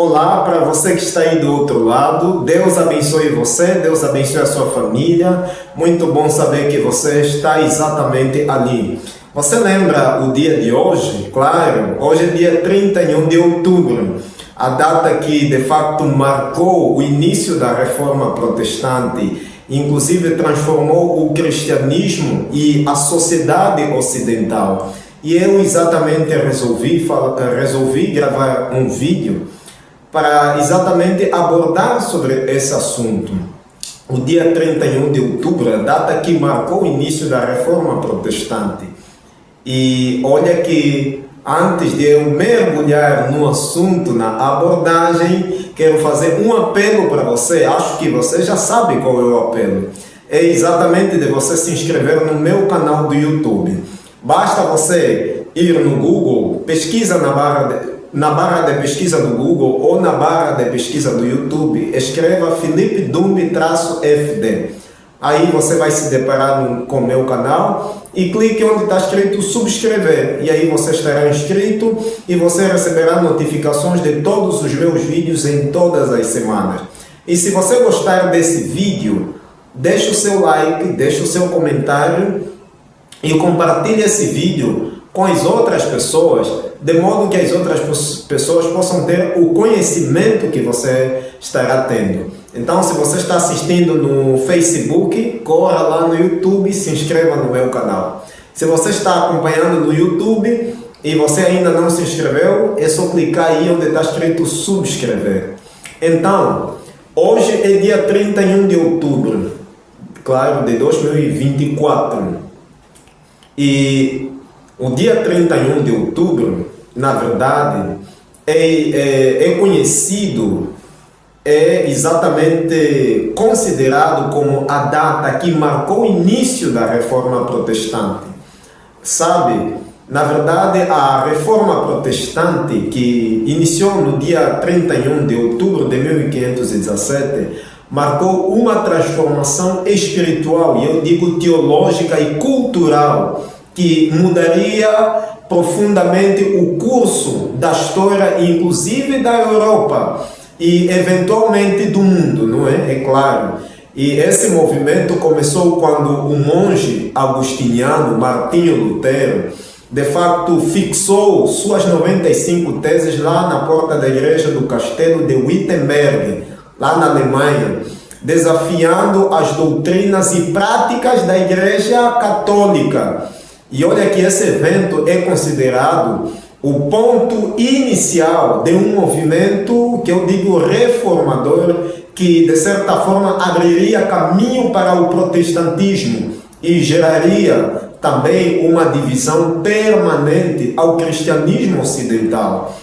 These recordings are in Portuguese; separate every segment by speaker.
Speaker 1: Olá para você que está aí do outro lado. Deus abençoe você, Deus abençoe a sua família. Muito bom saber que você está exatamente ali. Você lembra o dia de hoje? Claro, hoje é dia 31 de outubro, a data que de fato marcou o início da Reforma Protestante, inclusive transformou o cristianismo e a sociedade ocidental. E eu exatamente resolvi gravar um vídeo para exatamente abordar sobre esse assunto. O dia 31 de outubro, a data que marcou o início da Reforma Protestante. E olha que antes de eu mergulhar no assunto, na abordagem, quero fazer um apelo para você. Acho que você já sabe qual é o apelo. É exatamente de você se inscrever no meu canal do YouTube. Basta você ir no Google, pesquisa na barra de pesquisa do Google ou na barra de pesquisa do YouTube, escreva Felipe Dumbi-FD. Aí você vai se deparar com o meu canal e clique onde está escrito subscrever. E aí você estará inscrito e você receberá notificações de todos os meus vídeos em todas as semanas. E se você gostar desse vídeo, deixe o seu like, deixe o seu comentário e compartilhe esse vídeo com as outras pessoas, de modo que as outras pessoas possam ter o conhecimento que você estará tendo. Então, se você está assistindo no Facebook, corra lá no YouTube e se inscreva no meu canal. Se você está acompanhando no YouTube e você ainda não se inscreveu, é só clicar aí onde está escrito subscrever. Então, hoje é dia 31 de outubro, claro, de 2024. E o dia 31 de outubro, na verdade, é conhecido, é exatamente considerado como a data que marcou o início da Reforma Protestante. Sabe, na verdade, a Reforma Protestante, que iniciou no dia 31 de outubro de 1517, marcou uma transformação espiritual, e eu digo teológica e cultural, que mudaria profundamente o curso da história, inclusive da Europa e eventualmente do mundo, não é? É claro. E esse movimento começou quando o monge agostiniano Martinho Lutero, de facto, fixou suas 95 teses lá na porta da igreja do castelo de Wittenberg, lá na Alemanha, desafiando as doutrinas e práticas da Igreja Católica. E olha que esse evento é considerado o ponto inicial de um movimento que eu digo reformador, que de certa forma abriria caminho para o protestantismo e geraria também uma divisão permanente ao cristianismo ocidental.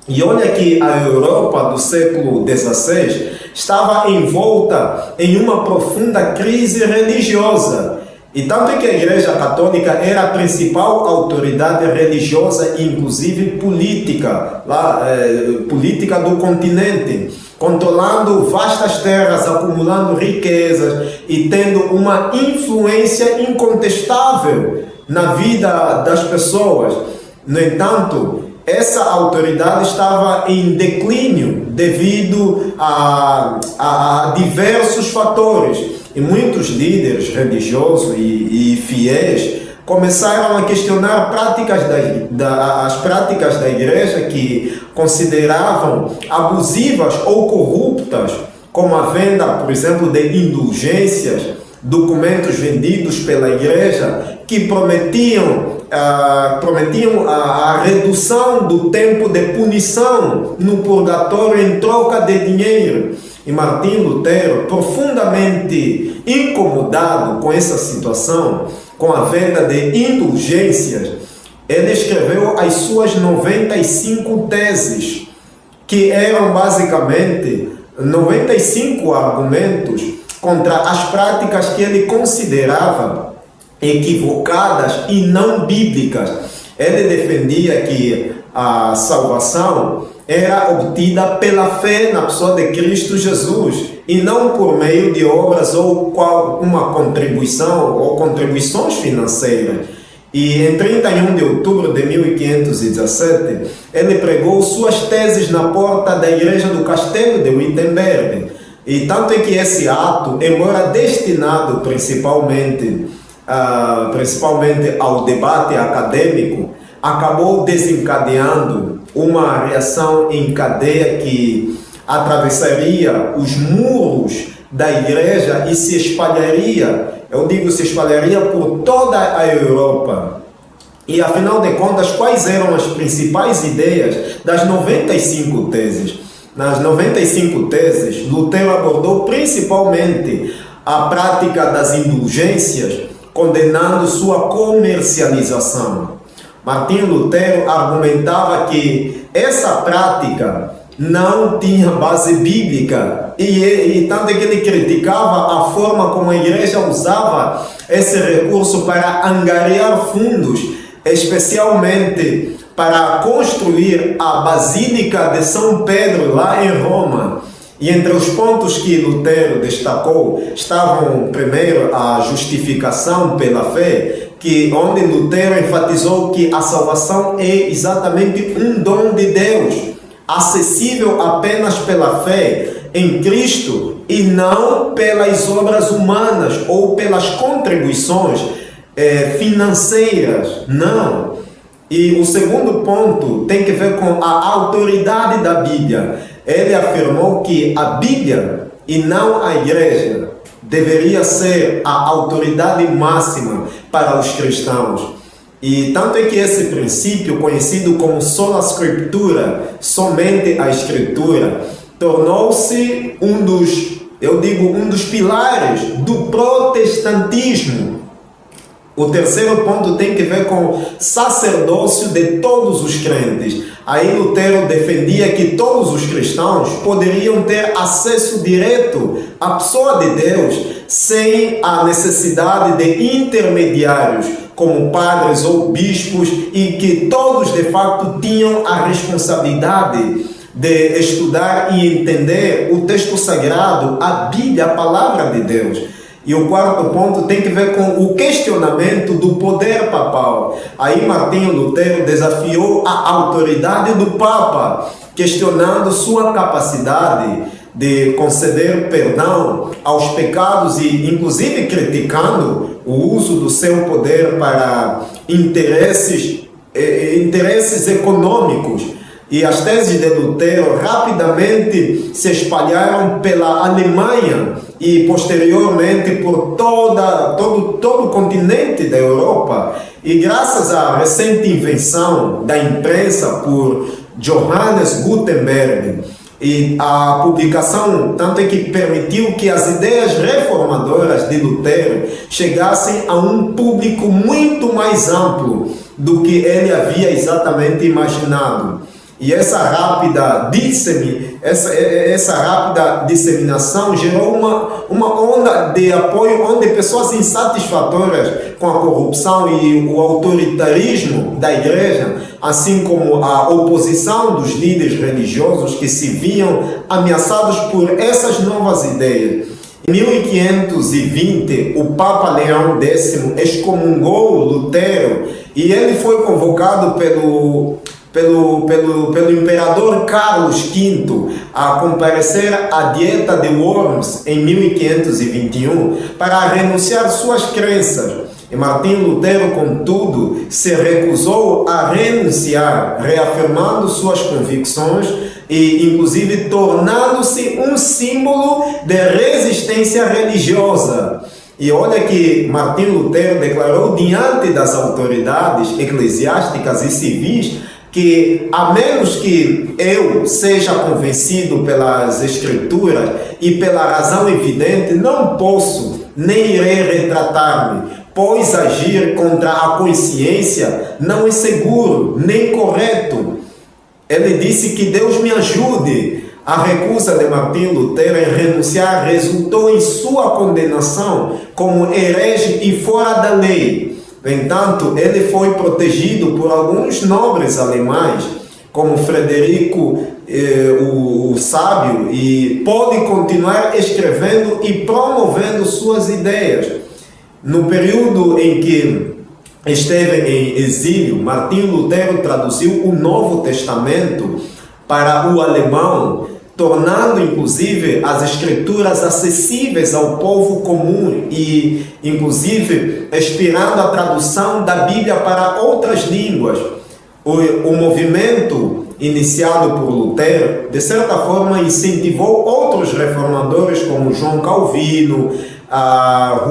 Speaker 1: E olha que a Europa do século XVI estava envolta em uma profunda crise religiosa. E tanto que a Igreja Católica era a principal autoridade religiosa e inclusive política, política do continente, controlando vastas terras, acumulando riquezas e tendo uma influência incontestável na vida das pessoas. No entanto, essa autoridade estava em declínio devido a diversos fatores. E muitos líderes religiosos e fiéis começaram a questionar as práticas da igreja que consideravam abusivas ou corruptas, como a venda, por exemplo, de indulgências, documentos vendidos pela igreja que prometiam a redução do tempo de punição no purgatório em troca de dinheiro. E Martinho Lutero, profundamente incomodado com essa situação, com a venda de indulgências, ele escreveu as suas 95 teses, que eram basicamente 95 argumentos contra as práticas que ele considerava equivocadas e não bíblicas. Ele defendia que a salvação era obtida pela fé na pessoa de Cristo Jesus e não por meio de obras ou uma contribuição ou contribuições financeiras. E em 31 de outubro de 1517, ele pregou suas teses na porta da igreja do Castelo de Wittenberg. E tanto é que esse ato, embora destinado principalmente ao debate acadêmico, acabou desencadeando uma reação em cadeia que atravessaria os muros da igreja e se espalharia, se espalharia por toda a Europa. E afinal de contas, quais eram as principais ideias das 95 teses? Nas 95 teses, Lutero abordou principalmente a prática das indulgências, condenando sua comercialização. Martinho Lutero argumentava que essa prática não tinha base bíblica e tanto é que ele criticava a forma como a igreja usava esse recurso para angariar fundos, especialmente para construir a Basílica de São Pedro lá em Roma. E entre os pontos que Lutero destacou estavam, primeiro, a justificação pela fé, onde Lutero enfatizou que a salvação é exatamente um dom de Deus, acessível apenas pela fé em Cristo e não pelas obras humanas ou pelas contribuições financeiras, não. E o segundo ponto tem que ver com a autoridade da Bíblia. Ele afirmou que a Bíblia e não a igreja deveria ser a autoridade máxima para os cristãos. E tanto é que esse princípio, conhecido como sola scriptura, somente a escritura, tornou-se um dos pilares do protestantismo. O terceiro ponto tem que ver com o sacerdócio de todos os crentes. Aí Lutero defendia que todos os cristãos poderiam ter acesso direto à pessoa de Deus sem a necessidade de intermediários, como padres ou bispos, e que todos de fato tinham a responsabilidade de estudar e entender o texto sagrado, a Bíblia, a palavra de Deus. E o quarto ponto tem que ver com o questionamento do poder papal. Aí Martinho Lutero desafiou a autoridade do Papa, questionando sua capacidade de conceder perdão aos pecados e inclusive criticando o uso do seu poder para interesses econômicos. E as teses de Lutero rapidamente se espalharam pela Alemanha e posteriormente por todo o continente da Europa. E graças à recente invenção da imprensa por Johannes Gutenberg e a publicação, tanto é que permitiu que as ideias reformadoras de Lutero chegassem a um público muito mais amplo do que ele havia exatamente imaginado. E essa rápida disseminação gerou uma onda de apoio, onde pessoas insatisfatórias com a corrupção e o autoritarismo da igreja, assim como a oposição dos líderes religiosos que se viam ameaçados por essas novas ideias. Em 1520, o Papa Leão X excomungou Lutero e ele foi convocado pelo imperador Carlos V a comparecer à Dieta de Worms em 1521 para renunciar suas crenças. E Martinho Lutero, contudo, se recusou a renunciar, reafirmando suas convicções e, inclusive, tornando-se um símbolo de resistência religiosa. E olha que Martinho Lutero declarou diante das autoridades eclesiásticas e civis que, a menos que eu seja convencido pelas Escrituras e pela razão evidente, não posso nem irei retratar-me, pois agir contra a consciência não é seguro nem correto. Ele disse que Deus me ajude. A recusa de Martinho Lutero em renunciar resultou em sua condenação como herege e fora da lei. No entanto, ele foi protegido por alguns nobres alemães, como Frederico o Sábio, e pôde continuar escrevendo e promovendo suas ideias. No período em que esteve em exílio, Martinho Lutero traduziu o Novo Testamento para o alemão, tornando inclusive as escrituras acessíveis ao povo comum e inclusive inspirando a tradução da Bíblia para outras línguas. O movimento iniciado por Lutero, de certa forma, incentivou outros reformadores como João Calvino,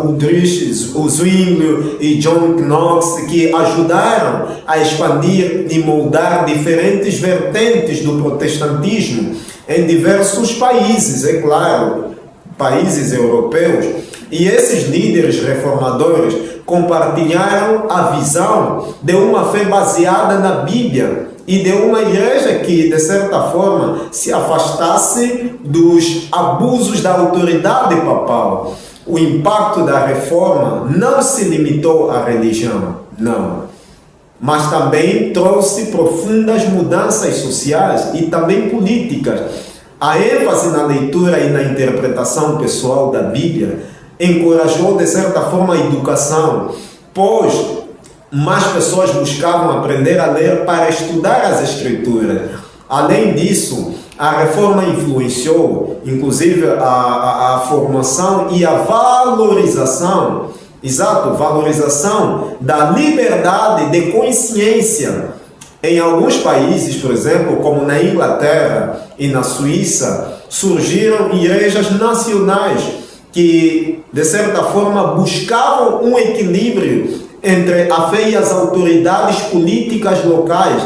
Speaker 1: Ulrich Zwingli e John Knox, que ajudaram a expandir e moldar diferentes vertentes do protestantismo em diversos países, é claro, países europeus. E esses líderes reformadores compartilharam a visão de uma fé baseada na Bíblia e de uma igreja que, de certa forma, se afastasse dos abusos da autoridade papal. O impacto da reforma não se limitou à religião, não, mas também trouxe profundas mudanças sociais e também políticas. A ênfase na leitura e na interpretação pessoal da Bíblia encorajou, de certa forma, a educação, pois mais pessoas buscavam aprender a ler para estudar as Escrituras. Além disso, a reforma influenciou, inclusive, a formação e a valorização, valorização da liberdade de consciência. Em alguns países, por exemplo, como na Inglaterra e na Suíça, surgiram igrejas nacionais que, de certa forma, buscavam um equilíbrio entre a fé e as autoridades políticas locais,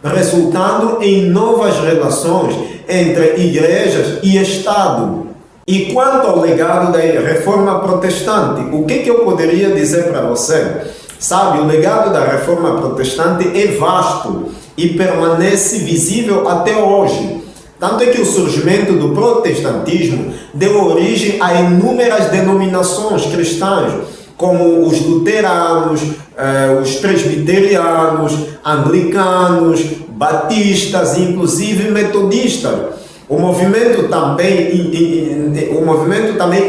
Speaker 1: resultando em novas relações entre igrejas e Estado. E quanto ao legado da Reforma Protestante, o que eu poderia dizer para você? Sabe, o legado da Reforma Protestante é vasto e permanece visível até hoje. Tanto é que o surgimento do protestantismo deu origem a inúmeras denominações cristãs, como os luteranos, os presbiterianos, anglicanos, batistas e inclusive metodistas. O movimento também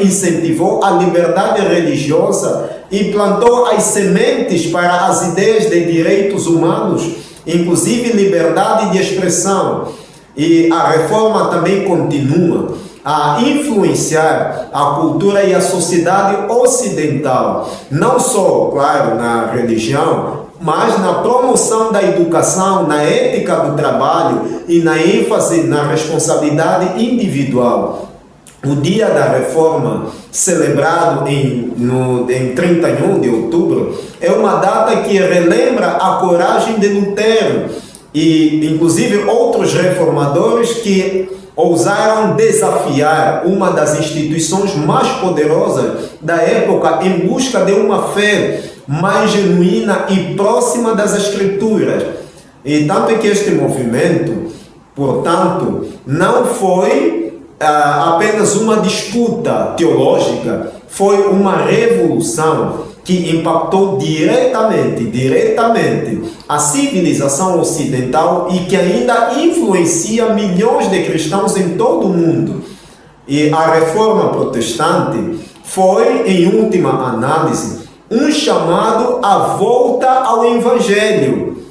Speaker 1: incentivou a liberdade religiosa e plantou as sementes para as ideias de direitos humanos, inclusive liberdade de expressão. E a reforma também continua a influenciar a cultura e a sociedade ocidental, não só, claro, na religião, mas na promoção da educação, na ética do trabalho e na ênfase na responsabilidade individual. O Dia da Reforma, celebrado em 31 de outubro, é uma data que relembra a coragem de Lutero e, inclusive, outros reformadores que ousaram desafiar uma das instituições mais poderosas da época em busca de uma fé mais genuína e próxima das Escrituras. E tanto é que este movimento, portanto, não foi apenas uma disputa teológica, foi uma revolução que impactou diretamente a civilização ocidental e que ainda influencia milhões de cristãos em todo o mundo. E a Reforma Protestante foi, em última análise, um chamado à volta ao Evangelho,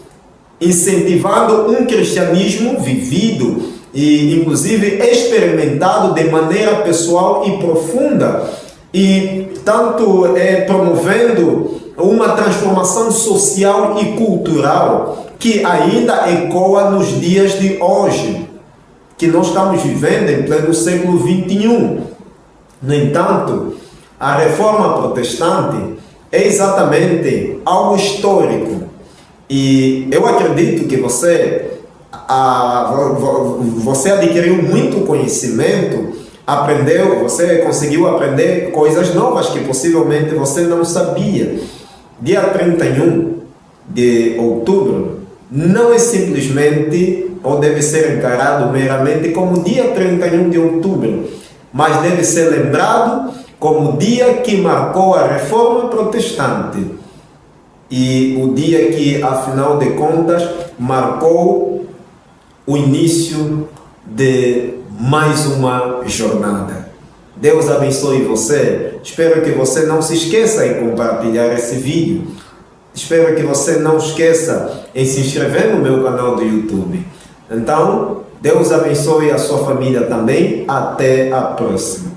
Speaker 1: incentivando um cristianismo vivido e, inclusive, experimentado de maneira pessoal e profunda, e tanto promovendo uma transformação social e cultural que ainda ecoa nos dias de hoje, que nós estamos vivendo em pleno século XXI. No entanto, a Reforma Protestante é exatamente algo histórico. E eu acredito que você adquiriu muito conhecimento, você conseguiu aprender coisas novas que possivelmente você não sabia. Dia 31 de outubro não é simplesmente, ou deve ser encarado meramente como dia 31 de outubro, mas deve ser lembrado como o dia que marcou a Reforma Protestante e o dia que, afinal de contas, marcou o início de mais uma jornada. Deus abençoe você. Espero que você não se esqueça de compartilhar esse vídeo. Espero que você não esqueça em se inscrever no meu canal do YouTube. Então, Deus abençoe a sua família também. Até a próxima.